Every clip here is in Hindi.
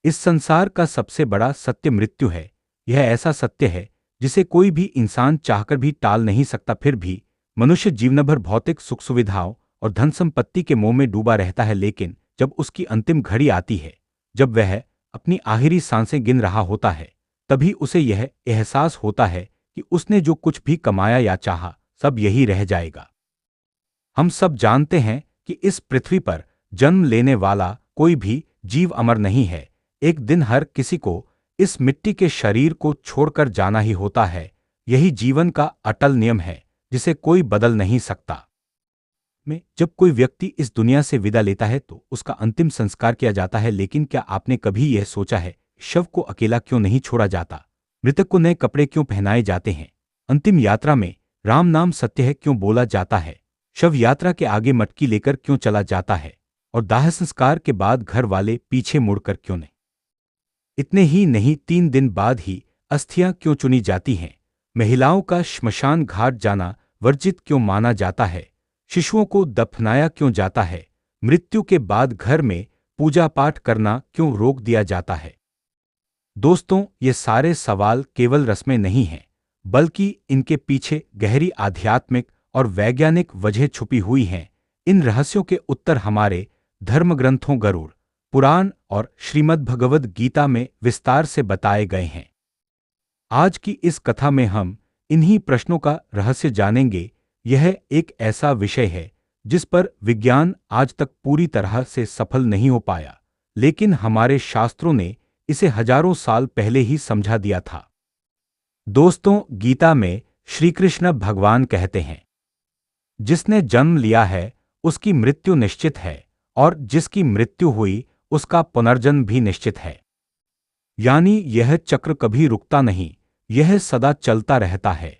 इस संसार का सबसे बड़ा सत्य मृत्यु है। यह ऐसा सत्य है जिसे कोई भी इंसान चाहकर भी टाल नहीं सकता। फिर भी मनुष्य जीवन भर भौतिक सुख सुविधाओं और धन संपत्ति के मोह में डूबा रहता है, लेकिन जब उसकी अंतिम घड़ी आती है, जब वह अपनी आखिरी सांसें गिन रहा होता है, तभी उसे यह एहसास होता है कि उसने जो कुछ भी कमाया या चाहा, सब यही रह जाएगा। हम सब जानते हैं कि इस पृथ्वी पर जन्म लेने वाला कोई भी जीव अमर नहीं है। एक दिन हर किसी को इस मिट्टी के शरीर को छोड़कर जाना ही होता है। यही जीवन का अटल नियम है जिसे कोई बदल नहीं सकता। जब कोई व्यक्ति इस दुनिया से विदा लेता है तो उसका अंतिम संस्कार किया जाता है, लेकिन क्या आपने कभी यह सोचा है, शव को अकेला क्यों नहीं छोड़ा जाता? मृतक को नए कपड़े क्यों पहनाए जाते हैं? अंतिम यात्रा में राम नाम सत्य है क्यों बोला जाता है? शव यात्रा के आगे मटकी लेकर क्यों चला जाता है? और दाह संस्कार के बाद घर वाले पीछे मुड़कर क्यों नहीं? इतने ही नहीं, 3 दिन बाद ही अस्थियां क्यों चुनी जाती हैं? महिलाओं का श्मशान घाट जाना वर्जित क्यों माना जाता है? शिशुओं को दफनाया क्यों जाता है? मृत्यु के बाद घर में पूजा पाठ करना क्यों रोक दिया जाता है? दोस्तों, ये सारे सवाल केवल रस्में नहीं हैं, बल्कि इनके पीछे गहरी आध्यात्मिक और वैज्ञानिक वजह छुपी हुई हैं। इन रहस्यों के उत्तर हमारे धर्मग्रंथों गरुड़ पुराण और श्रीमद् भगवद गीता में विस्तार से बताए गए हैं। आज की इस कथा में हम इन्हीं प्रश्नों का रहस्य जानेंगे। यह एक ऐसा विषय है जिस पर विज्ञान आज तक पूरी तरह से सफल नहीं हो पाया, लेकिन हमारे शास्त्रों ने इसे हजारों साल पहले ही समझा दिया था। दोस्तों, गीता में श्री कृष्ण भगवान कहते हैं, जिसने जन्म लिया है उसकी मृत्यु निश्चित है, और जिसकी मृत्यु हुई उसका पुनर्जन्म भी निश्चित है। यानी यह चक्र कभी रुकता नहीं, यह सदा चलता रहता है।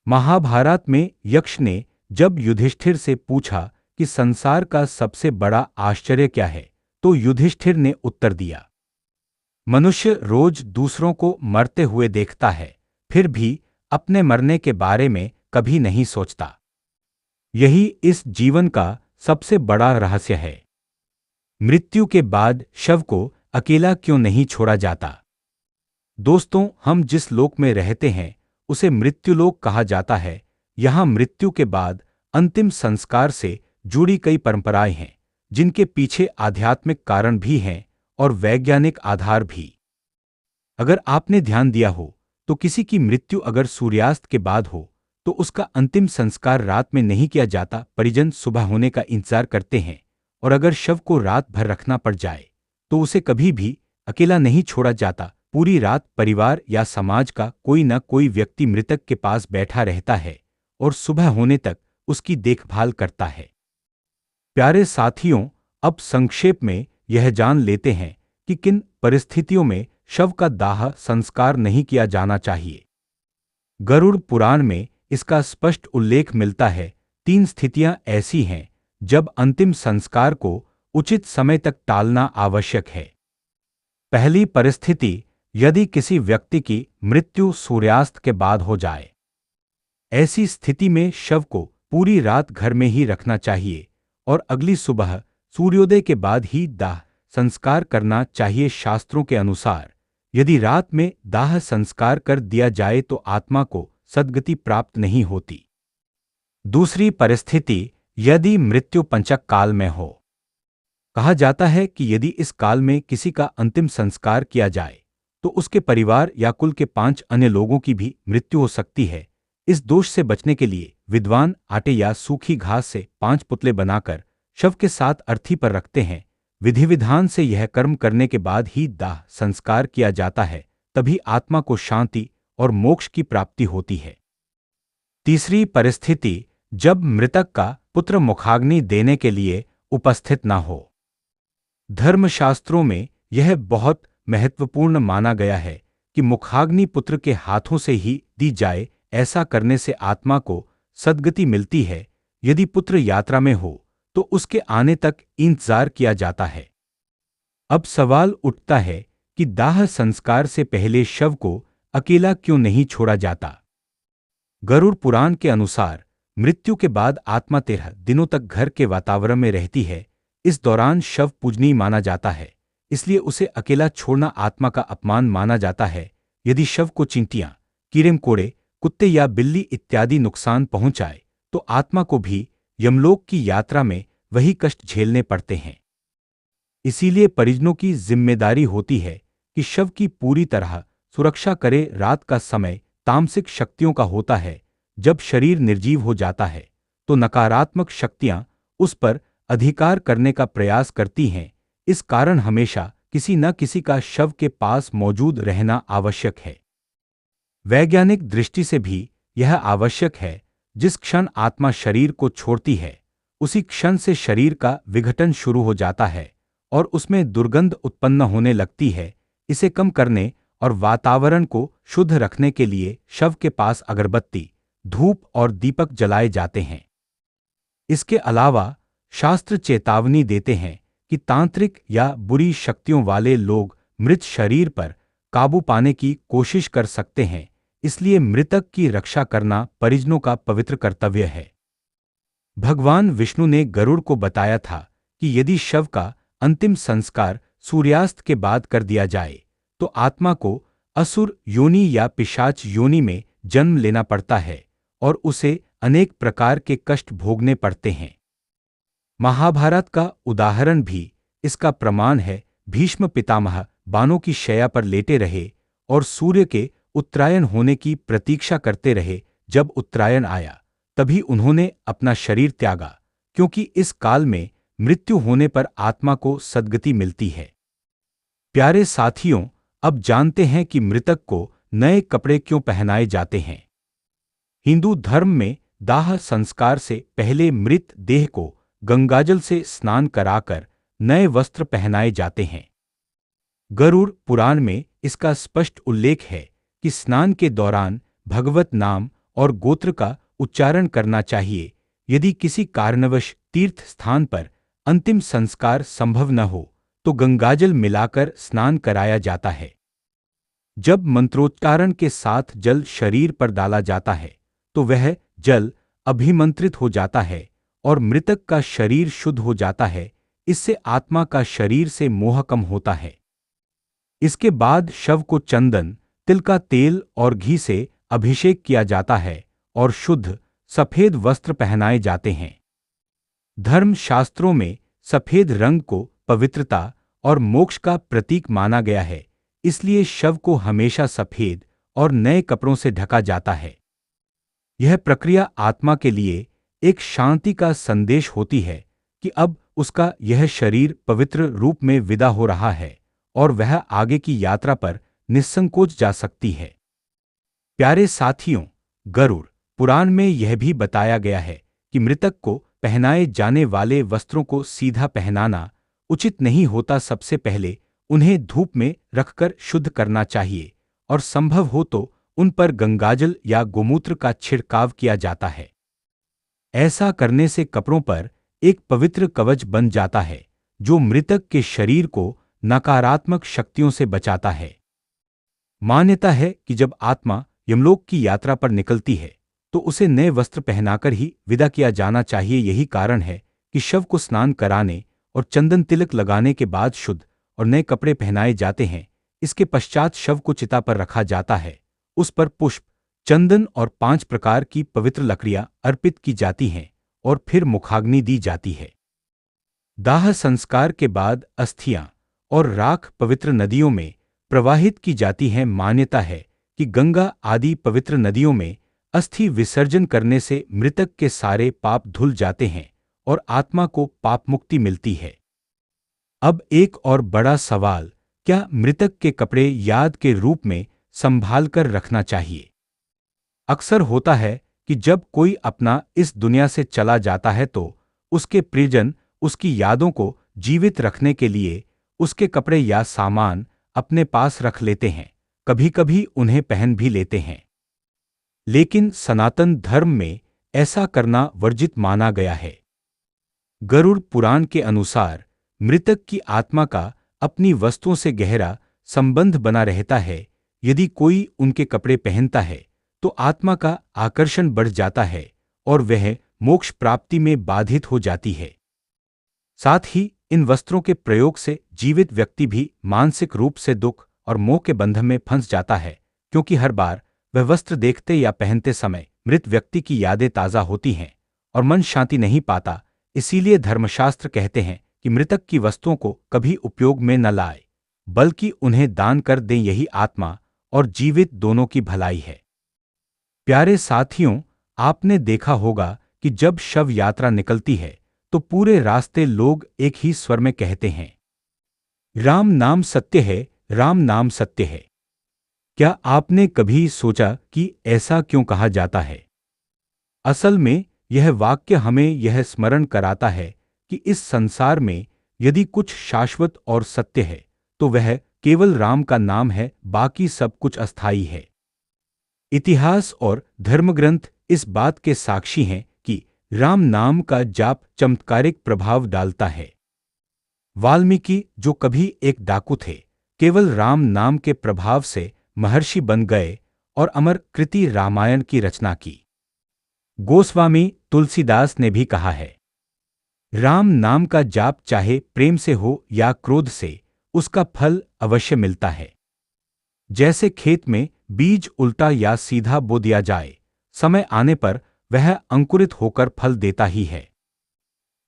महाभारत में यक्ष ने जब युधिष्ठिर से पूछा कि संसार का सबसे बड़ा आश्चर्य क्या है, तो युधिष्ठिर ने उत्तर दिया, मनुष्य रोज दूसरों को मरते हुए देखता है, फिर भी अपने मरने के बारे में कभी नहीं सोचता। यही इस जीवन का सबसे बड़ा रहस्य है। मृत्यु के बाद शव को अकेला क्यों नहीं छोड़ा जाता? दोस्तों, हम जिस लोक में रहते हैं उसे मृत्युलोक कहा जाता है। यहाँ मृत्यु के बाद अंतिम संस्कार से जुड़ी कई परंपराएं हैं, जिनके पीछे आध्यात्मिक कारण भी हैं और वैज्ञानिक आधार भी। अगर आपने ध्यान दिया हो तो किसी की मृत्यु अगर सूर्यास्त के बाद हो तो उसका अंतिम संस्कार रात में नहीं किया जाता। परिजन सुबह होने का इंतजार करते हैं, और अगर शव को रात भर रखना पड़ जाए तो उसे कभी भी अकेला नहीं छोड़ा जाता। पूरी रात परिवार या समाज का कोई न कोई व्यक्ति मृतक के पास बैठा रहता है और सुबह होने तक उसकी देखभाल करता है। प्यारे साथियों, अब संक्षेप में यह जान लेते हैं कि किन परिस्थितियों में शव का दाह संस्कार नहीं किया जाना चाहिए। गरुड़ पुराण में इसका स्पष्ट उल्लेख मिलता है। 3 स्थितियां ऐसी हैं जब अंतिम संस्कार को उचित समय तक टालना आवश्यक है। पहली परिस्थिति, यदि किसी व्यक्ति की मृत्यु सूर्यास्त के बाद हो जाए। ऐसी स्थिति में शव को पूरी रात घर में ही रखना चाहिए और अगली सुबह सूर्योदय के बाद ही दाह संस्कार करना चाहिए। शास्त्रों के अनुसार यदि रात में दाह संस्कार कर दिया जाए तो आत्मा को सद्गति प्राप्त नहीं होती। दूसरी परिस्थिति, यदि मृत्यु पंचक काल में हो। कहा जाता है कि यदि इस काल में किसी का अंतिम संस्कार किया जाए तो उसके परिवार या कुल के 5 अन्य लोगों की भी मृत्यु हो सकती है। इस दोष से बचने के लिए विद्वान आटे या सूखी घास से 5 पुतले बनाकर शव के साथ अर्थी पर रखते हैं। विधि विधान से यह कर्म करने के बाद ही दाह संस्कार किया जाता है, तभी आत्मा को शांति और मोक्ष की प्राप्ति होती है। तीसरी परिस्थिति, जब मृतक का पुत्र मुखाग्नि देने के लिए उपस्थित न हो। धर्मशास्त्रों में यह बहुत महत्वपूर्ण माना गया है कि मुखाग्नि पुत्र के हाथों से ही दी जाए। ऐसा करने से आत्मा को सद्गति मिलती है। यदि पुत्र यात्रा में हो तो उसके आने तक इंतजार किया जाता है। अब सवाल उठता है कि दाह संस्कार से पहले शव को अकेला क्यों नहीं छोड़ा जाता? गरुड़ पुराण के अनुसार मृत्यु के बाद आत्मा 13 दिनों तक घर के वातावरण में रहती है। इस दौरान शव पूजनीय माना जाता है, इसलिए उसे अकेला छोड़ना आत्मा का अपमान माना जाता है। यदि शव को चींटियां, कीड़े मकोड़े, कुत्ते या बिल्ली इत्यादि नुकसान पहुंचाए तो आत्मा को भी यमलोक की यात्रा में वही कष्ट झेलने पड़ते हैं। इसीलिए परिजनों की जिम्मेदारी होती है कि शव की पूरी तरह सुरक्षा करे। रात का समय तामसिक शक्तियों का होता है। जब शरीर निर्जीव हो जाता है तो नकारात्मक शक्तियां उस पर अधिकार करने का प्रयास करती हैं। इस कारण हमेशा किसी न किसी का शव के पास मौजूद रहना आवश्यक है। वैज्ञानिक दृष्टि से भी यह आवश्यक है। जिस क्षण आत्मा शरीर को छोड़ती है उसी क्षण से शरीर का विघटन शुरू हो जाता है और उसमें दुर्गंध उत्पन्न होने लगती है। इसे कम करने और वातावरण को शुद्ध रखने के लिए शव के पास अगरबत्ती, धूप और दीपक जलाए जाते हैं। इसके अलावा शास्त्र चेतावनी देते हैं कि तांत्रिक या बुरी शक्तियों वाले लोग मृत शरीर पर काबू पाने की कोशिश कर सकते हैं। इसलिए मृतक की रक्षा करना परिजनों का पवित्र कर्तव्य है। भगवान विष्णु ने गरुड़ को बताया था कि यदि शव का अंतिम संस्कार सूर्यास्त के बाद कर दिया जाए तो आत्मा को असुर योनि या पिशाच योनि में जन्म लेना पड़ता है और उसे अनेक प्रकार के कष्ट भोगने पड़ते हैं। महाभारत का उदाहरण भी इसका प्रमाण है। भीष्म पितामह बाणों की शैया पर लेटे रहे और सूर्य के उत्तरायण होने की प्रतीक्षा करते रहे। जब उत्तरायण आया तभी उन्होंने अपना शरीर त्यागा, क्योंकि इस काल में मृत्यु होने पर आत्मा को सद्गति मिलती है। प्यारे साथियों, अब जानते हैं कि मृतक को नए कपड़े क्यों पहनाए जाते हैं। हिंदू धर्म में दाह संस्कार से पहले मृत देह को गंगाजल से स्नान कराकर नए वस्त्र पहनाए जाते हैं। गरुड़ पुराण में इसका स्पष्ट उल्लेख है कि स्नान के दौरान भगवत नाम और गोत्र का उच्चारण करना चाहिए। यदि किसी कारणवश तीर्थ स्थान पर अंतिम संस्कार संभव न हो तो गंगाजल मिलाकर स्नान कराया जाता है। जब मंत्रोच्चारण के साथ जल शरीर पर डाला जाता है तो वह जल अभिमंत्रित हो जाता है और मृतक का शरीर शुद्ध हो जाता है। इससे आत्मा का शरीर से मोह कम होता है। इसके बाद शव को चंदन, तिल का तेल और घी से अभिषेक किया जाता है और शुद्ध सफेद वस्त्र पहनाए जाते हैं। धर्म शास्त्रों में सफेद रंग को पवित्रता और मोक्ष का प्रतीक माना गया है। इसलिए शव को हमेशा सफेद और नए कपड़ों से ढका जाता है। यह प्रक्रिया आत्मा के लिए एक शांति का संदेश होती है कि अब उसका यह शरीर पवित्र रूप में विदा हो रहा है और वह आगे की यात्रा पर निस्संकोच जा सकती है। प्यारे साथियों, गरुड़ पुराण में यह भी बताया गया है कि मृतक को पहनाए जाने वाले वस्त्रों को सीधा पहनाना उचित नहीं होता। सबसे पहले उन्हें धूप में रखकर शुद्ध करना चाहिए और संभव हो तो उन पर गंगाजल या गोमूत्र का छिड़काव किया जाता है। ऐसा करने से कपड़ों पर एक पवित्र कवच बन जाता है जो मृतक के शरीर को नकारात्मक शक्तियों से बचाता है। मान्यता है कि जब आत्मा यमलोक की यात्रा पर निकलती है तो उसे नए वस्त्र पहनाकर ही विदा किया जाना चाहिए। यही कारण है कि शव को स्नान कराने और चंदन तिलक लगाने के बाद शुद्ध और नए कपड़े पहनाए जाते हैं। इसके पश्चात शव को चिता पर रखा जाता है, उस पर पुष्प, चंदन और 5 प्रकार की पवित्र लकड़ियां अर्पित की जाती हैं और फिर मुखाग्नि दी जाती है। दाह संस्कार के बाद अस्थियां और राख पवित्र नदियों में प्रवाहित की जाती हैं। मान्यता है कि गंगा आदि पवित्र नदियों में अस्थि विसर्जन करने से मृतक के सारे पाप धुल जाते हैं और आत्मा को पाप मुक्ति मिलती है। अब एक और बड़ा सवाल, क्या मृतक के कपड़े याद के रूप में संभाल कर रखना चाहिए? अक्सर होता है कि जब कोई अपना इस दुनिया से चला जाता है तो उसके प्रियजन उसकी यादों को जीवित रखने के लिए उसके कपड़े या सामान अपने पास रख लेते हैं, कभी-कभी उन्हें पहन भी लेते हैं। लेकिन सनातन धर्म में ऐसा करना वर्जित माना गया है। गरुड़ पुराण के अनुसार मृतक की आत्मा का अपनी वस्तुओं से गहरा संबंध बना रहता है। यदि कोई उनके कपड़े पहनता है तो आत्मा का आकर्षण बढ़ जाता है और वह मोक्ष प्राप्ति में बाधित हो जाती है। साथ ही इन वस्त्रों के प्रयोग से जीवित व्यक्ति भी मानसिक रूप से दुख और मोह के बंधन में फंस जाता है, क्योंकि हर बार वह वस्त्र देखते या पहनते समय मृत व्यक्ति की यादें ताज़ा होती हैं और मन शांति नहीं पाता। इसीलिए धर्मशास्त्र कहते हैं कि मृतक की वस्तुओं को कभी उपयोग में न लाए, बल्कि उन्हें दान कर दें। यही आत्मा और जीवित दोनों की भलाई है। प्यारे साथियों, आपने देखा होगा कि जब शव यात्रा निकलती है तो पूरे रास्ते लोग एक ही स्वर में कहते हैं, राम नाम सत्य है, राम नाम सत्य है। क्या आपने कभी सोचा कि ऐसा क्यों कहा जाता है? असल में यह वाक्य हमें यह स्मरण कराता है कि इस संसार में यदि कुछ शाश्वत और सत्य है तो वह केवल राम का नाम है, बाकी सब कुछ अस्थायी है। इतिहास और धर्मग्रंथ इस बात के साक्षी हैं कि राम नाम का जाप चमत्कारिक प्रभाव डालता है। वाल्मीकि, जो कभी एक डाकू थे, केवल राम नाम के प्रभाव से महर्षि बन गए और अमर कृति रामायण की रचना की। गोस्वामी तुलसीदास ने भी कहा है, राम नाम का जाप चाहे प्रेम से हो या क्रोध से, उसका फल अवश्य मिलता है। जैसे खेत में बीज उल्टा या सीधा बो दिया जाए, समय आने पर वह अंकुरित होकर फल देता ही है।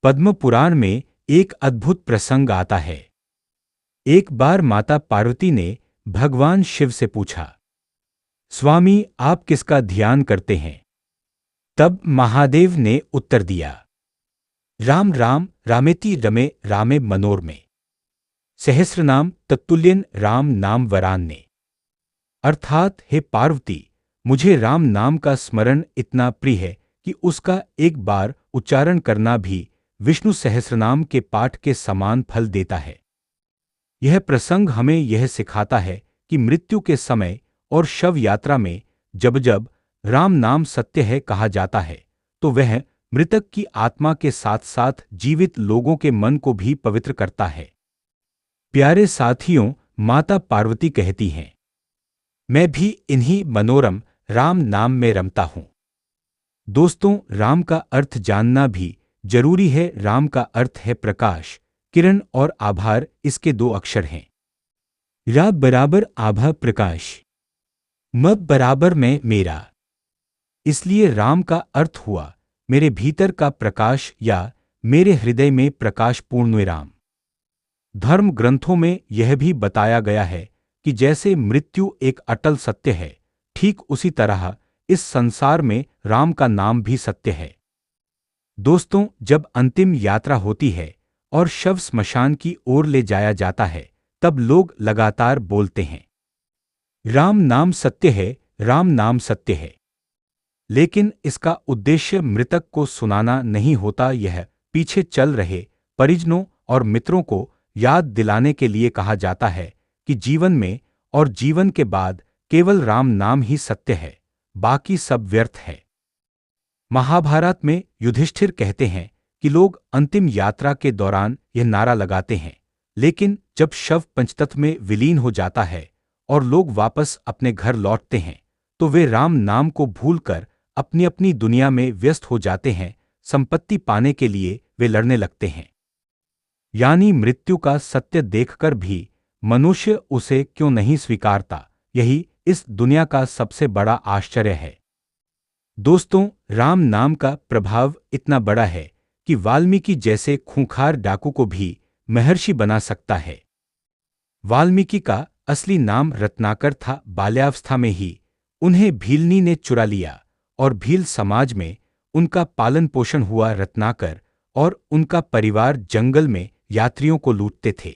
पद्म पुराण में एक अद्भुत प्रसंग आता है। एक बार माता पार्वती ने भगवान शिव से पूछा, स्वामी आप किसका ध्यान करते हैं? तब महादेव ने उत्तर दिया, राम राम रामेति रमे रामे मनोरमे, सहस्रनाम तत्तुल्यन राम नाम वरान्ने। अर्थात हे पार्वती, मुझे राम नाम का स्मरण इतना प्रिय है कि उसका एक बार उच्चारण करना भी विष्णु सहस्रनाम के पाठ के समान फल देता है। यह प्रसंग हमें यह सिखाता है कि मृत्यु के समय और शव यात्रा में जब जब राम नाम सत्य है कहा जाता है तो वह मृतक की आत्मा के साथ साथ जीवित लोगों के मन को भी पवित्र करता है। प्यारे साथियों, माता पार्वती कहती हैं, मैं भी इन्हीं मनोरम राम नाम में रमता हूं। दोस्तों, राम का अर्थ जानना भी जरूरी है। राम का अर्थ है प्रकाश, किरण और आभार इसके दो अक्षर हैं। रा बराबर आभा प्रकाश, म बराबर मैं मेरा। इसलिए राम का अर्थ हुआ मेरे भीतर का प्रकाश या मेरे हृदय में प्रकाश पूर्ण राम। धर्म ग्रंथों में यह भी बताया गया है कि जैसे मृत्यु एक अटल सत्य है, ठीक उसी तरह इस संसार में राम का नाम भी सत्य है। दोस्तों, जब अंतिम यात्रा होती है और शव स्मशान की ओर ले जाया जाता है, तब लोग लगातार बोलते हैं, राम नाम सत्य है, राम नाम सत्य है। लेकिन इसका उद्देश्य मृतक को सुनाना नहीं होता, यह पीछे चल रहे परिजनों और मित्रों को याद दिलाने के लिए कहा जाता है कि जीवन में और जीवन के बाद केवल राम नाम ही सत्य है, बाकी सब व्यर्थ है। महाभारत में युधिष्ठिर कहते हैं कि लोग अंतिम यात्रा के दौरान यह नारा लगाते हैं, लेकिन जब शव पंचतत्व में विलीन हो जाता है और लोग वापस अपने घर लौटते हैं तो वे राम नाम को भूलकर अपनी अपनी दुनिया में व्यस्त हो जाते हैं। संपत्ति पाने के लिए वे लड़ने लगते हैं। यानी मृत्यु का सत्य देखकर भी मनुष्य उसे क्यों नहीं स्वीकारता, यही इस दुनिया का सबसे बड़ा आश्चर्य है। दोस्तों, राम नाम का प्रभाव इतना बड़ा है कि वाल्मीकि जैसे खूंखार डाकू को भी महर्षि बना सकता है। वाल्मीकि का असली नाम रत्नाकर था। बाल्यावस्था में ही उन्हें भीलनी ने चुरा लिया और भील समाज में उनका पालन पोषण हुआ। रत्नाकर और उनका परिवार जंगल में यात्रियों को लूटते थे।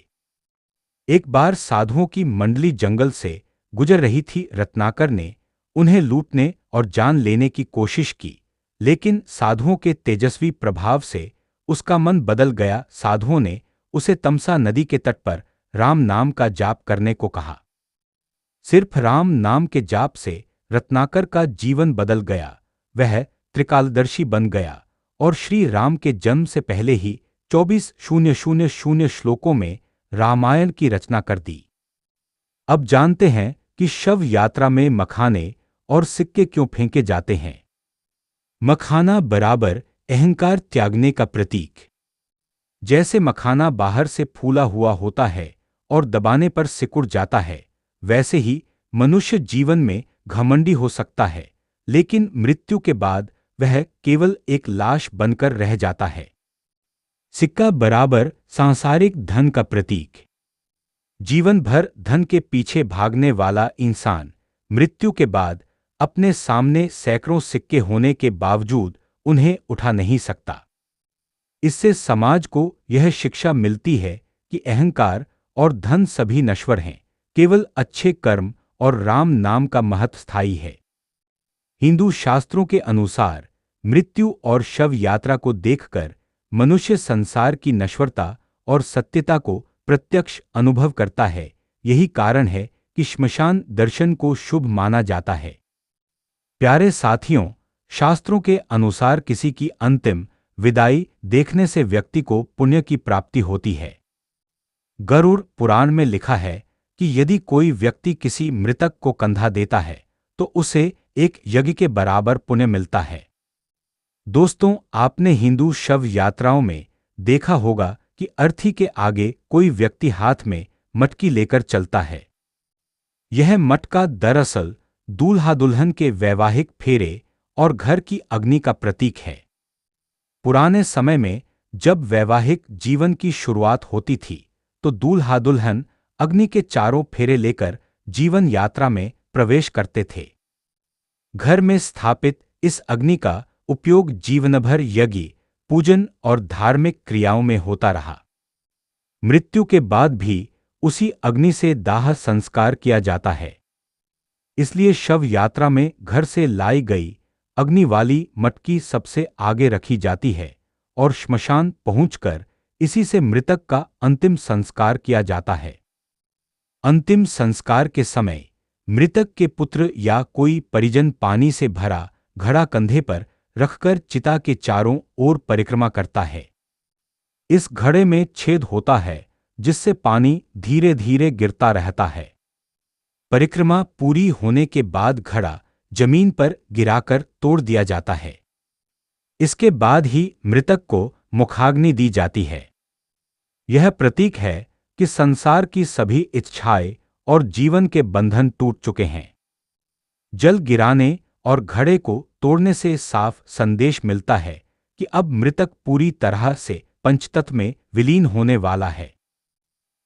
एक बार साधुओं की मंडली जंगल से गुजर रही थी। रत्नाकर ने उन्हें लूटने और जान लेने की कोशिश की, लेकिन साधुओं के तेजस्वी प्रभाव से उसका मन बदल गया। साधुओं ने उसे तमसा नदी के तट पर राम नाम का जाप करने को कहा। सिर्फ राम नाम के जाप से रत्नाकर का जीवन बदल गया। वह त्रिकालदर्शी बन गया और श्री राम के जन्म से पहले ही 24,000 श्लोकों में रामायण की रचना कर दी। अब जानते हैं कि शव यात्रा में मखाने और सिक्के क्यों फेंके जाते हैं। मखाना बराबर अहंकार त्यागने का प्रतीक। जैसे मखाना बाहर से फूला हुआ होता है और दबाने पर सिकुड़ जाता है, वैसे ही मनुष्य जीवन में घमंडी हो सकता है, लेकिन मृत्यु के बाद वह केवल एक लाश बनकर रह जाता है। सिक्का बराबर सांसारिक धन का प्रतीक। जीवन भर धन के पीछे भागने वाला इंसान मृत्यु के बाद अपने सामने सैकड़ों सिक्के होने के बावजूद उन्हें उठा नहीं सकता। इससे समाज को यह शिक्षा मिलती है कि अहंकार और धन सभी नश्वर हैं, केवल अच्छे कर्म और राम नाम का महत्व स्थायी है। हिंदू शास्त्रों के अनुसार मृत्यु और शव यात्रा को देखकर मनुष्य संसार की नश्वरता और सत्यता को प्रत्यक्ष अनुभव करता है। यही कारण है कि श्मशान दर्शन को शुभ माना जाता है। प्यारे साथियों, शास्त्रों के अनुसार किसी की अंतिम विदाई देखने से व्यक्ति को पुण्य की प्राप्ति होती है। गरुड़ पुराण में लिखा है कि यदि कोई व्यक्ति किसी मृतक को कंधा देता है तो उसे एक यज्ञ के बराबर पुण्य मिलता है। दोस्तों, आपने हिंदू शव यात्राओं में देखा होगा कि अर्थी के आगे कोई व्यक्ति हाथ में मटकी लेकर चलता है। यह मटका दरअसल दूल्हा दुल्हन के वैवाहिक फेरे और घर की अग्नि का प्रतीक है। पुराने समय में जब वैवाहिक जीवन की शुरुआत होती थी तो दूल्हा दुल्हन अग्नि के चारों फेरे लेकर जीवन यात्रा में प्रवेश करते थे। घर में स्थापित इस अग्नि का उपयोग जीवनभर यज्ञ, पूजन और धार्मिक क्रियाओं में होता रहा। मृत्यु के बाद भी उसी अग्नि से दाह संस्कार किया जाता है। इसलिए शव यात्रा में घर से लाई गई अग्नि वाली मटकी सबसे आगे रखी जाती है और श्मशान पहुंचकर इसी से मृतक का अंतिम संस्कार किया जाता है। अंतिम संस्कार के समय मृतक के पुत्र या कोई परिजन पानी से भरा घड़ा कंधे पर रखकर चिता के चारों ओर परिक्रमा करता है। इस घड़े में छेद होता है जिससे पानी धीरे धीरे गिरता रहता है। परिक्रमा पूरी होने के बाद घड़ा जमीन पर गिराकर तोड़ दिया जाता है। इसके बाद ही मृतक को मुखाग्नि दी जाती है। यह प्रतीक है कि संसार की सभी इच्छाएं और जीवन के बंधन टूट चुके हैं। जल गिराने और घड़े को तोड़ने से साफ संदेश मिलता है कि अब मृतक पूरी तरह से पंचतत्व में विलीन होने वाला है।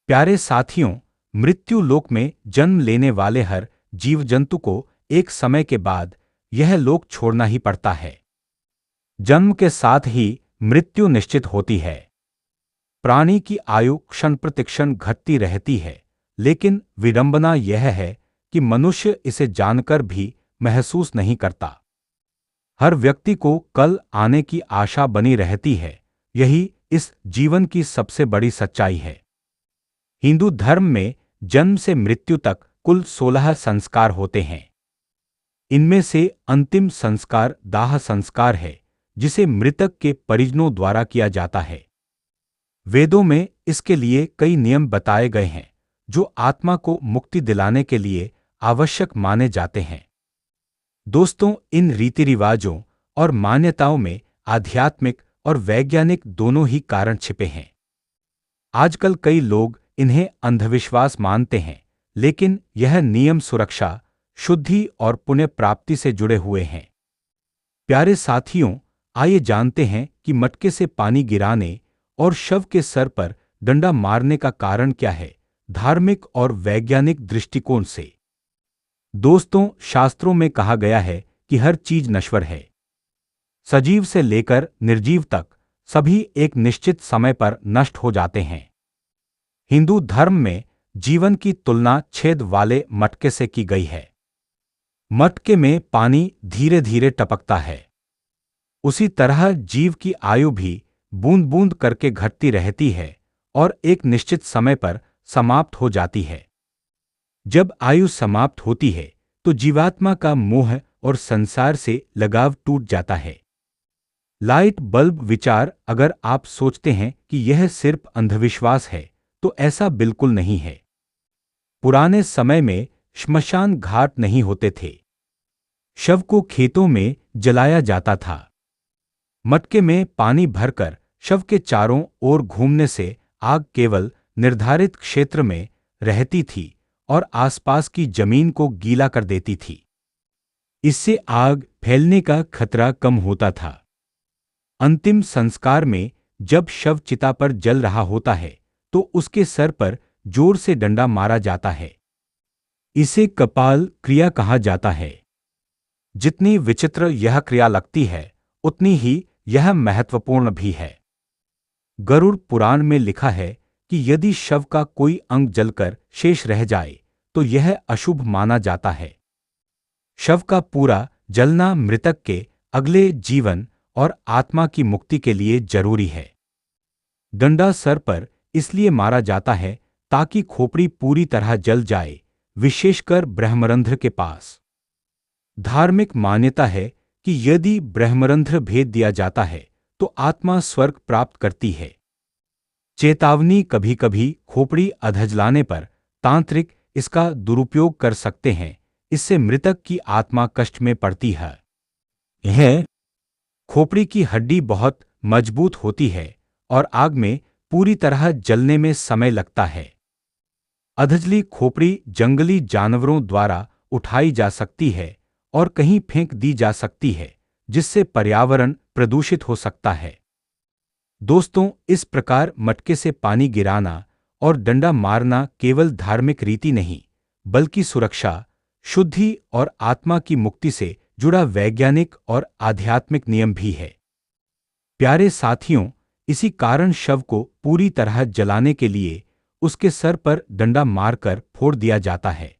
प्यारे साथियों, मृत्यु लोक में जन्म लेने वाले हर जीव जंतु को एक समय के बाद यह लोक छोड़ना ही पड़ता है। जन्म के साथ ही मृत्यु निश्चित होती है। प्राणी की आयु क्षण प्रतिक्षण घटती रहती है, लेकिन विडंबना यह है कि मनुष्य इसे जानकर भी महसूस नहीं करता। हर व्यक्ति को कल आने की आशा बनी रहती है। यही इस जीवन की सबसे बड़ी सच्चाई है। हिंदू धर्म में जन्म से मृत्यु तक कुल 16 संस्कार होते हैं। इनमें से अंतिम संस्कार दाह संस्कार है, जिसे मृतक के परिजनों द्वारा किया जाता है। वेदों में इसके लिए कई नियम बताए गए हैं जो आत्मा को मुक्ति दिलाने के लिए आवश्यक माने जाते हैं। दोस्तों, इन रीति रिवाजों और मान्यताओं में आध्यात्मिक और वैज्ञानिक दोनों ही कारण छिपे हैं। आजकल कई लोग इन्हें अंधविश्वास मानते हैं, लेकिन यह नियम सुरक्षा, शुद्धि और पुण्य प्राप्ति से जुड़े हुए हैं। प्यारे साथियों, आइए जानते हैं कि मटके से पानी गिराने और शव के सर पर डंडा मारने का कारण क्या है, धार्मिक और वैज्ञानिक दृष्टिकोण से। दोस्तों, शास्त्रों में कहा गया है कि हर चीज नश्वर है। सजीव से लेकर निर्जीव तक सभी एक निश्चित समय पर नष्ट हो जाते हैं। हिंदू धर्म में जीवन की तुलना छेद वाले मटके से की गई है। मटके में पानी धीरे धीरे टपकता है। उसी तरह जीव की आयु भी बूंद बूंद करके घटती रहती है और एक निश्चित समय पर समाप्त हो जाती है। जब आयु समाप्त होती है तो जीवात्मा का मोह और संसार से लगाव टूट जाता है। लाइट बल्ब विचार, अगर आप सोचते हैं कि यह सिर्फ अंधविश्वास है तो ऐसा बिल्कुल नहीं है। पुराने समय में श्मशान घाट नहीं होते थे। शव को खेतों में जलाया जाता था। मटके में पानी भरकर शव के चारों ओर घूमने से आग केवल निर्धारित क्षेत्र में रहती थी और आसपास की जमीन को गीला कर देती थी। इससे आग फैलने का खतरा कम होता था। अंतिम संस्कार में जब शव चिता पर जल रहा होता है तो उसके सर पर जोर से डंडा मारा जाता है। इसे कपाल क्रिया कहा जाता है। जितनी विचित्र यह क्रिया लगती है उतनी ही यह महत्वपूर्ण भी है। गरुड़ पुराण में लिखा है कि यदि शव का कोई अंग जलकर शेष रह जाए तो यह अशुभ माना जाता है। शव का पूरा जलना मृतक के अगले जीवन और आत्मा की मुक्ति के लिए जरूरी है। डंडा सर पर इसलिए मारा जाता है ताकि खोपड़ी पूरी तरह जल जाए, विशेषकर ब्रह्मरंध्र के पास। धार्मिक मान्यता है कि यदि ब्रह्मरंध्र भेद दिया जाता है तो आत्मा स्वर्ग प्राप्त करती है। चेतावनी, कभी कभी खोपड़ी अधजलाने पर तांत्रिक इसका दुरुपयोग कर सकते हैं, इससे मृतक की आत्मा कष्ट में पड़ती है। यह खोपड़ी की हड्डी बहुत मजबूत होती है और आग में पूरी तरह जलने में समय लगता है। अधजली खोपड़ी जंगली जानवरों द्वारा उठाई जा सकती है और कहीं फेंक दी जा सकती है, जिससे पर्यावरण प्रदूषित हो सकता है। दोस्तों, इस प्रकार मटके से पानी गिराना और डंडा मारना केवल धार्मिक रीति नहीं, बल्कि सुरक्षा, शुद्धि और आत्मा की मुक्ति से जुड़ा वैज्ञानिक और आध्यात्मिक नियम भी है। प्यारे साथियों, इसी कारण शव को पूरी तरह जलाने के लिए उसके सर पर डंडा मारकर फोड़ दिया जाता है।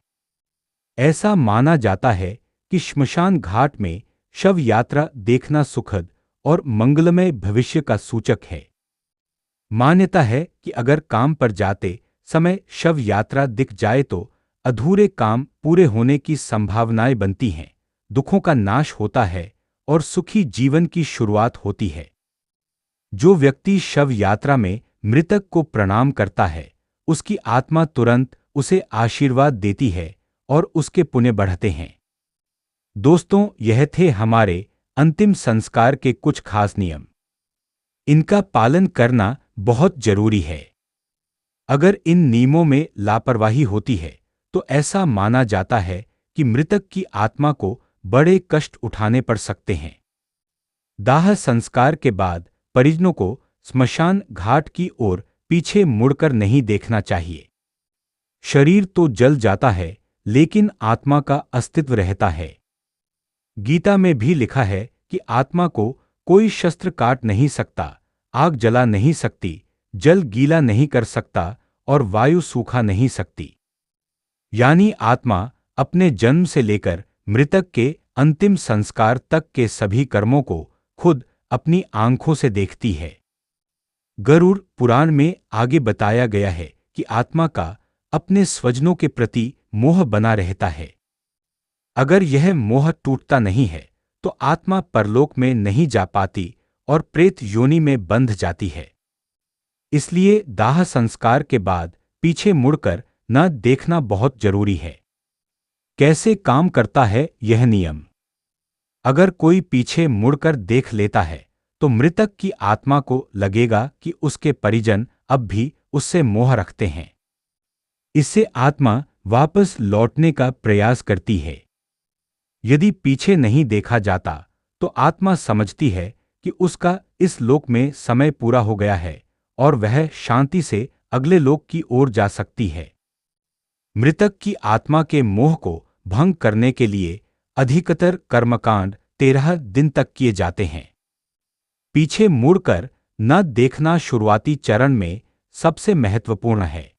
ऐसा माना जाता है कि श्मशान घाट में शव यात्रा देखना सुखद और मंगलमय भविष्य का सूचक है। मान्यता है कि अगर काम पर जाते समय शव यात्रा दिख जाए तो अधूरे काम पूरे होने की संभावनाएं बनती हैं, दुखों का नाश होता है और सुखी जीवन की शुरुआत होती है। जो व्यक्ति शव यात्रा में मृतक को प्रणाम करता है, उसकी आत्मा तुरंत उसे आशीर्वाद देती है और उसके पुण्य बढ़ते हैं। दोस्तों, यह थे हमारे अंतिम संस्कार के कुछ खास नियम। इनका पालन करना बहुत जरूरी है। अगर इन नियमों में लापरवाही होती है तो ऐसा माना जाता है कि मृतक की आत्मा को बड़े कष्ट उठाने पड़ सकते हैं। दाह संस्कार के बाद परिजनों को स्मशान घाट की ओर पीछे मुड़कर नहीं देखना चाहिए। शरीर तो जल जाता है, लेकिन आत्मा का अस्तित्व रहता है। गीता में भी लिखा है कि आत्मा को कोई शस्त्र काट नहीं सकता, आग जला नहीं सकती, जल गीला नहीं कर सकता और वायु सूखा नहीं सकती। यानी आत्मा अपने जन्म से लेकर मृतक के अंतिम संस्कार तक के सभी कर्मों को खुद अपनी आंखों से देखती है। गरुड़ पुराण में आगे बताया गया है कि आत्मा का अपने स्वजनों के प्रति मोह बना रहता है। अगर यह मोह टूटता नहीं है तो आत्मा परलोक में नहीं जा पाती और प्रेत योनि में बंध जाती है। इसलिए दाह संस्कार के बाद पीछे मुड़कर न देखना बहुत जरूरी है। कैसे काम करता है यह नियम? अगर कोई पीछे मुड़कर देख लेता है तो मृतक की आत्मा को लगेगा कि उसके परिजन अब भी उससे मोह रखते हैं। इससे आत्मा वापस लौटने का प्रयास करती है। यदि पीछे नहीं देखा जाता तो आत्मा समझती है कि उसका इस लोक में समय पूरा हो गया है और वह शांति से अगले लोक की ओर जा सकती है। मृतक की आत्मा के मोह को भंग करने के लिए अधिकतर कर्मकांड 13 दिन तक किए जाते हैं। पीछे मुड़कर न देखना शुरुआती चरण में सबसे महत्वपूर्ण है।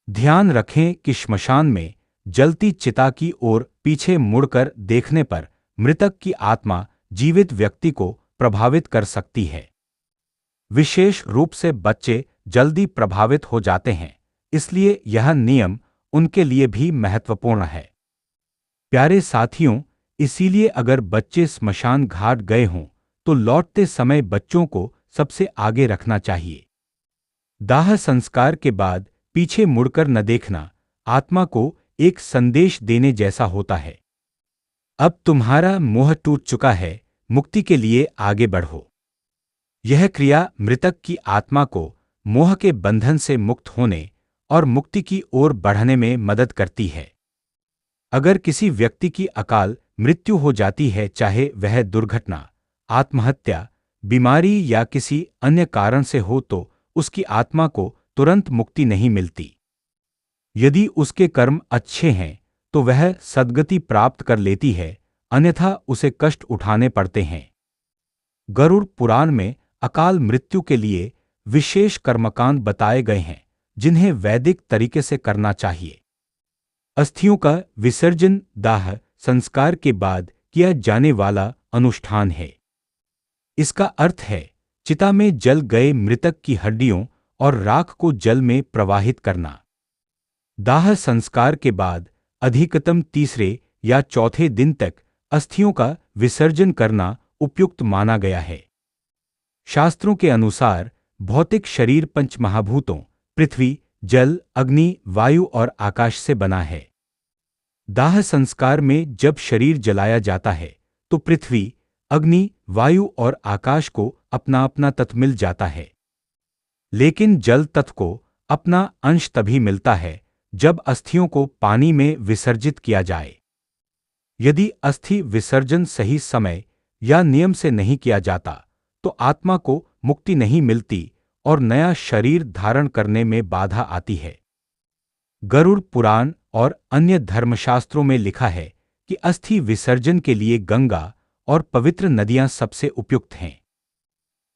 ध्यान रखें कि श्मशान में जलती चिता की ओर पीछे मुड़कर देखने पर मृतक की आत्मा जीवित व्यक्ति को प्रभावित कर सकती है। विशेष रूप से बच्चे जल्दी प्रभावित हो जाते हैं, इसलिए यह नियम उनके लिए भी महत्वपूर्ण है। प्यारे साथियों, इसीलिए अगर बच्चे स्मशान घाट गए हों तो लौटते समय बच्चों को सबसे आगे रखना चाहिए। दाह संस्कार के बाद पीछे मुड़कर न देखना आत्मा को एक संदेश देने जैसा होता है। अब तुम्हारा मोह टूट चुका है, मुक्ति के लिए आगे बढ़ो। यह क्रिया मृतक की आत्मा को मोह के बंधन से मुक्त होने और मुक्ति की ओर बढ़ने में मदद करती है। अगर किसी व्यक्ति की अकाल मृत्यु हो जाती है, चाहे वह दुर्घटना, आत्महत्या, बीमारी या किसी अन्य कारण से हो, तो उसकी आत्मा को तुरंत मुक्ति नहीं मिलती। यदि उसके कर्म अच्छे हैं तो वह सद्गति प्राप्त कर लेती है, अन्यथा उसे कष्ट उठाने पड़ते हैं। गरुड़ पुराण में अकाल मृत्यु के लिए विशेष कर्मकांड बताए गए हैं, जिन्हें वैदिक तरीके से करना चाहिए। अस्थियों का विसर्जन दाह संस्कार के बाद किया जाने वाला अनुष्ठान है। इसका अर्थ है चिता में जल गए मृतक की हड्डियों और राख को जल में प्रवाहित करना। दाह संस्कार के बाद अधिकतम तीसरे या चौथे दिन तक अस्थियों का विसर्जन करना उपयुक्त माना गया है। शास्त्रों के अनुसार भौतिक शरीर पंच महाभूतों पृथ्वी, जल, अग्नि, वायु और आकाश से बना है। दाह संस्कार में जब शरीर जलाया जाता है तो पृथ्वी, अग्नि, वायु और आकाश को अपना अपना तत्व मिल जाता है, लेकिन जल तत्व को अपना अंश तभी मिलता है जब अस्थियों को पानी में विसर्जित किया जाए। यदि अस्थि विसर्जन सही समय या नियम से नहीं किया जाता तो आत्मा को मुक्ति नहीं मिलती और नया शरीर धारण करने में बाधा आती है। गरुड़ पुराण और अन्य धर्मशास्त्रों में लिखा है कि अस्थि विसर्जन के लिए गंगा और पवित्र नदियां सबसे उपयुक्त हैं।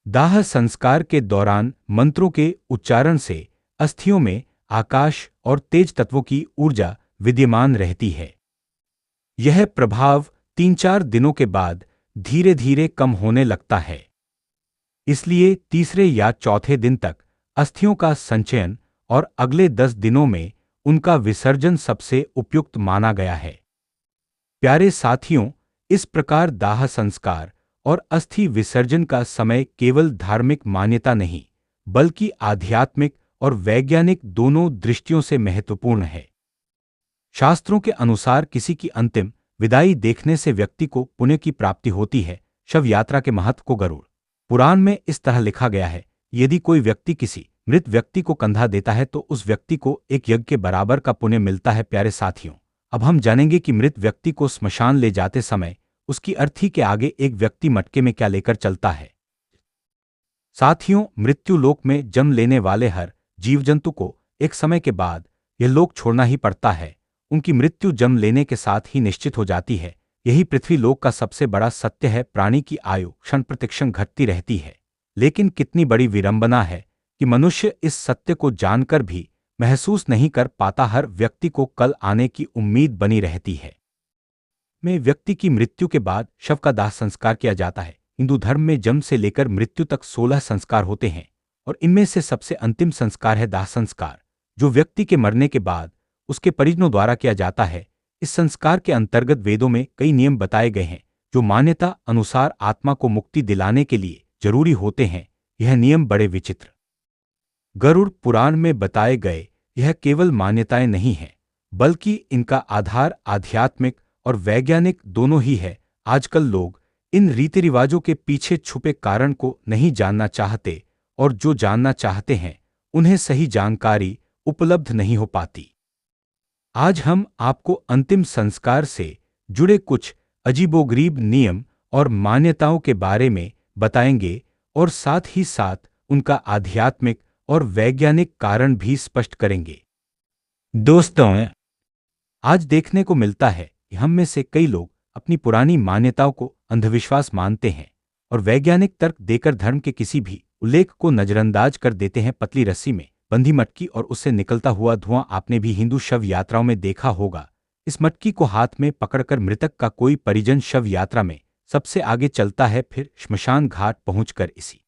दाह संस्कार के दौरान मंत्रों के उच्चारण से अस्थियों में आकाश और तेज तत्वों की ऊर्जा विद्यमान रहती है। यह प्रभाव 3-4 दिनों के बाद धीरे धीरे कम होने लगता है। इसलिए तीसरे या चौथे दिन तक अस्थियों का संचयन और अगले 10 दिनों में उनका विसर्जन सबसे उपयुक्त माना गया है। प्यारे साथियों, इस प्रकार दाह संस्कार और अस्थि विसर्जन का समय केवल धार्मिक मान्यता नहीं, बल्कि आध्यात्मिक और वैज्ञानिक दोनों दृष्टियों से महत्वपूर्ण है। शास्त्रों के अनुसार किसी की अंतिम विदाई देखने से व्यक्ति को पुण्य की प्राप्ति होती है। शव यात्रा के महत्व को गरुड़ पुराण में इस तरह लिखा गया है, यदि कोई व्यक्ति किसी मृत व्यक्ति को कंधा देता है तो उस व्यक्ति को एक यज्ञ के बराबर का पुण्य मिलता है। प्यारे साथियों, अब हम जानेंगे कि मृत व्यक्ति को स्मशान ले जाते समय उसकी अर्थी के आगे एक व्यक्ति मटके में क्या लेकर चलता है। साथियों, मृत्यु लोक में जन्म लेने वाले हर जीव जंतु को एक समय के बाद यह लोक छोड़ना ही पड़ता है। उनकी मृत्यु जन्म लेने के साथ ही निश्चित हो जाती है। यही पृथ्वी लोक का सबसे बड़ा सत्य है। प्राणी की आयु क्षण प्रतिक्षण घटती रहती है, लेकिन कितनी बड़ी विडंबना है कि मनुष्य इस सत्य को जानकर भी महसूस नहीं कर पाता। हर व्यक्ति को कल आने की उम्मीद बनी रहती है। में व्यक्ति की मृत्यु के बाद शव का दाह संस्कार किया जाता है। हिंदू धर्म में जन्म से लेकर मृत्यु तक 16 संस्कार होते हैं और इनमें से सबसे अंतिम संस्कार है दाह संस्कार, जो व्यक्ति के मरने के बाद उसके परिजनों द्वारा किया जाता है। इस संस्कार के अंतर्गत वेदों में कई नियम बताए गए हैं जो मान्यता अनुसार आत्मा को मुक्ति दिलाने के लिए जरूरी होते हैं। यह नियम बड़े विचित्र गरुड़ पुराण में बताए गए यह केवल मान्यताएं नहीं हैं, बल्कि इनका आधार आध्यात्मिक और वैज्ञानिक दोनों ही है। आजकल लोग इन रीति रिवाजों के पीछे छुपे कारण को नहीं जानना चाहते और जो जानना चाहते हैं उन्हें सही जानकारी उपलब्ध नहीं हो पाती। आज हम आपको अंतिम संस्कार से जुड़े कुछ अजीबोगरीब नियम और मान्यताओं के बारे में बताएंगे और साथ ही साथ उनका आध्यात्मिक और वैज्ञानिक कारण भी स्पष्ट करेंगे। दोस्तों, आज देखने को मिलता है कि हम में से कई लोग अपनी पुरानी मान्यताओं को अंधविश्वास मानते हैं और वैज्ञानिक तर्क देकर धर्म के किसी भी उल्लेख को नजरअंदाज कर देते हैं। पतली रस्सी में बंधी मटकी और उससे निकलता हुआ धुआं आपने भी हिंदू शव यात्राओं में देखा होगा। इस मटकी को हाथ में पकड़कर मृतक का कोई परिजन शव यात्रा में सबसे आगे चलता है, फिर श्मशान घाट पहुंचकर इसी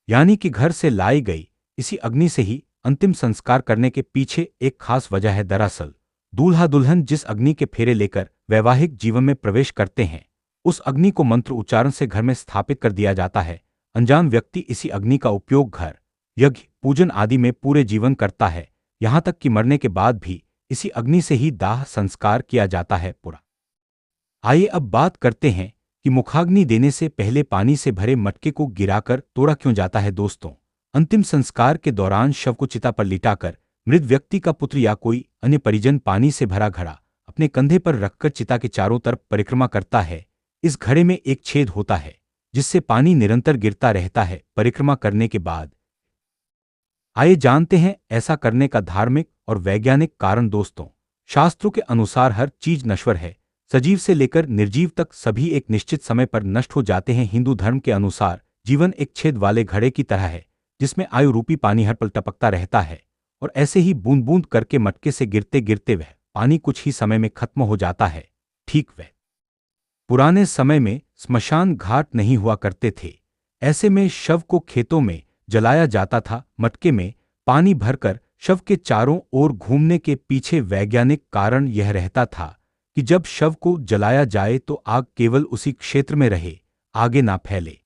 यानी कि घर से लाई गई इसी अग्नि से ही अंतिम संस्कार करने के पीछे एक खास वजह है। दरअसल दूल्हा दुल्हन जिस अग्नि के फेरे लेकर वैवाहिक जीवन में प्रवेश करते हैं, उस अग्नि को मंत्र उच्चारण से घर में स्थापित कर दिया जाता है। अनजान व्यक्ति इसी अग्नि का उपयोग घर, यज्ञ, पूजन आदि में पूरे जीवन करता है। यहां तक कि मरने के बाद भी इसी अग्नि से ही दाह संस्कार किया जाता है। पूरा आइए अब बात करते हैं कि मुखाग्नि देने से पहले पानी से भरे मटके को गिराकर तोड़ा क्यों जाता है दोस्तों। अंतिम संस्कार के दौरान शव को चिता पर लिटाकर मृत व्यक्ति का पुत्र या कोई अन्य परिजन पानी से भरा घड़ा अपने कंधे पर रखकर चिता के चारों तरफ परिक्रमा करता है। इस घड़े में एक छेद होता है जिससे पानी निरंतर गिरता रहता है परिक्रमा करने के बाद। आइए जानते हैं ऐसा करने का धार्मिक और वैज्ञानिक कारण दोस्तों। शास्त्रों के अनुसार हर चीज नश्वर है, सजीव से लेकर निर्जीव तक सभी एक निश्चित समय पर नष्ट हो जाते हैं। हिंदू धर्म के अनुसार जीवन एक छेद वाले घड़े की तरह है जिसमें आयु रूपी पानी हर पल टपकता रहता है और ऐसे ही बूंद बूंद करके मटके से गिरते गिरते वह पानी कुछ ही समय में खत्म हो जाता है। ठीक वह पुराने समय में स्मशान घाट नहीं हुआ करते थे, ऐसे में शव को खेतों में जलाया जाता था। मटके में पानी भरकर शव के चारों ओर घूमने के पीछे वैज्ञानिक कारण यह रहता था कि जब शव को जलाया जाए तो आग केवल उसी क्षेत्र में रहे, आगे ना फैले।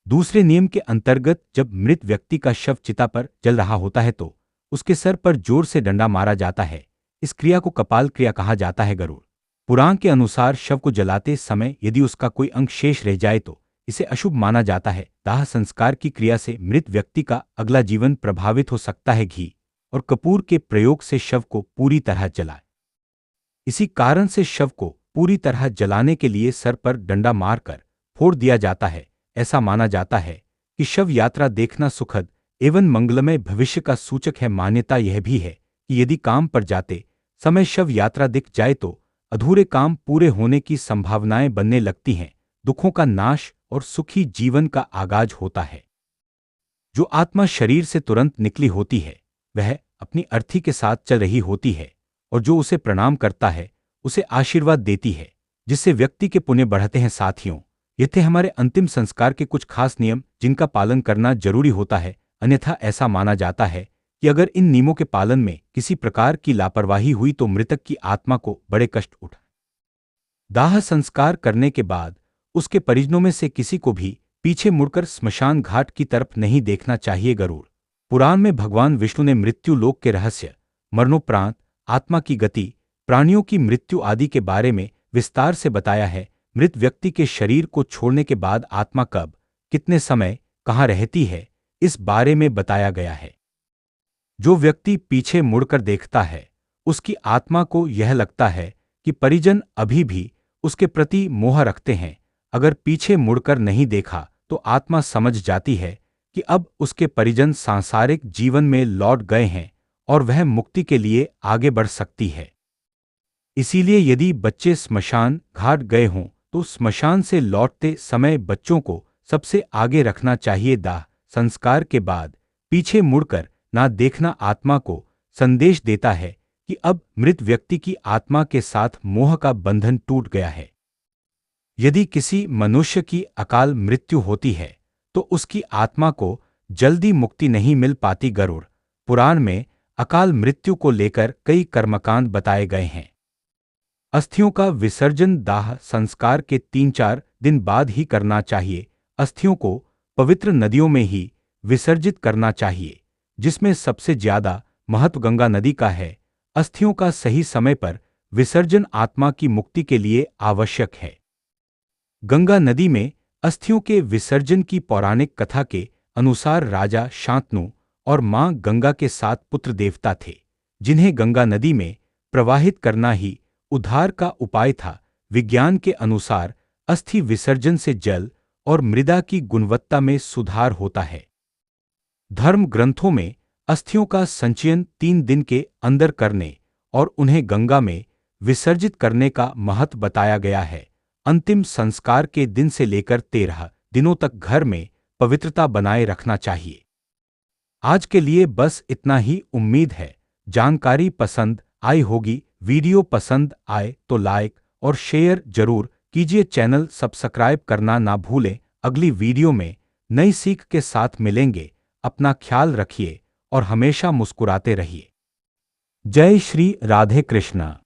दूसरे नियम के अंतर्गत जब मृत व्यक्ति का शव चिता पर जल रहा होता है तो उसके सर पर जोर से डंडा मारा जाता है। इस क्रिया को कपाल क्रिया कहा जाता है। गरुड़ पुराण के अनुसार शव को जलाते समय यदि उसका कोई अंग शेष रह जाए तो इसे अशुभ माना जाता है। दाह संस्कार की क्रिया से मृत व्यक्ति का अगला जीवन प्रभावित हो सकता है। घी और कपूर के प्रयोग से शव को पूरी तरह जलाए। इसी कारण से शव को पूरी तरह जलाने के लिए सर पर डंडा मारकर फोड़ दिया जाता है। ऐसा माना जाता है कि शव यात्रा देखना सुखद एवं मंगलमय भविष्य का सूचक है। मान्यता यह भी है कि यदि काम पर जाते समय शव यात्रा दिख जाए तो अधूरे काम पूरे होने की संभावनाएं बनने लगती हैं, दुखों का नाश और सुखी जीवन का आगाज होता है। जो आत्मा शरीर से तुरंत निकली होती है वह अपनी अर्थी के साथ चल रही होती है और जो उसे प्रणाम करता है उसे आशीर्वाद देती है, जिससे व्यक्ति के पुण्य बढ़ते हैं। साथियों, ये थे हमारे अंतिम संस्कार के कुछ खास नियम जिनका पालन करना जरूरी होता है। अन्यथा ऐसा माना जाता है कि अगर इन नियमों के पालन में किसी प्रकार की लापरवाही हुई तो मृतक की आत्मा को बड़े कष्ट उठा। दाह संस्कार करने के बाद उसके परिजनों में से किसी को भी पीछे मुड़कर स्मशान घाट की तरफ नहीं देखना चाहिए। गरुड़ पुराण में भगवान विष्णु ने मृत्यु लोक के रहस्य, मरणोपरांत आत्मा की गति, प्राणियों की मृत्यु आदि के बारे में विस्तार से बताया है। मृत व्यक्ति के शरीर को छोड़ने के बाद आत्मा कब, कितने समय, कहाँ रहती है, इस बारे में बताया गया है। जो व्यक्ति पीछे मुड़कर देखता है उसकी आत्मा को यह लगता है कि परिजन अभी भी उसके प्रति मोह रखते हैं। अगर पीछे मुड़कर नहीं देखा तो आत्मा समझ जाती है कि अब उसके परिजन सांसारिक जीवन में लौट गए हैं और वह मुक्ति के लिए आगे बढ़ सकती है। इसीलिए यदि बच्चे स्मशान घाट गए हों तो स्मशान से लौटते समय बच्चों को सबसे आगे रखना चाहिए। दाह संस्कार के बाद पीछे मुड़कर ना देखना आत्मा को संदेश देता है कि अब मृत व्यक्ति की आत्मा के साथ मोह का बंधन टूट गया है। यदि किसी मनुष्य की अकाल मृत्यु होती है तो उसकी आत्मा को जल्दी मुक्ति नहीं मिल पाती। गरुड़ पुराण में अकाल मृत्यु को लेकर कई कर्मकांड बताए गए हैं। अस्थियों का विसर्जन दाह संस्कार के 3-4 दिन बाद ही करना चाहिए। अस्थियों को पवित्र नदियों में ही विसर्जित करना चाहिए, जिसमें सबसे ज्यादा महत्व गंगा नदी का है। अस्थियों का सही समय पर विसर्जन आत्मा की मुक्ति के लिए आवश्यक है। गंगा नदी में अस्थियों के विसर्जन की पौराणिक कथा के अनुसार राजा शांतनु और मां गंगा के 7 पुत्र देवता थे, जिन्हें गंगा नदी में प्रवाहित करना ही उद्धार का उपाय था। विज्ञान के अनुसार अस्थि विसर्जन से जल और मृदा की गुणवत्ता में सुधार होता है। धर्म ग्रंथों में अस्थियों का संचयन 3 दिन के अंदर करने और उन्हें गंगा में विसर्जित करने का महत्व बताया गया है। अंतिम संस्कार के दिन से लेकर 13 दिनों तक घर में पवित्रता बनाए रखना चाहिए। आज के लिए बस इतना ही। उम्मीद है जानकारी पसंद आई होगी। वीडियो पसंद आए तो लाइक और शेयर जरूर कीजिए। चैनल सब्सक्राइब करना ना भूलें। अगली वीडियो में नई सीख के साथ मिलेंगे। अपना ख्याल रखिए और हमेशा मुस्कुराते रहिए। जय श्री राधे कृष्णा।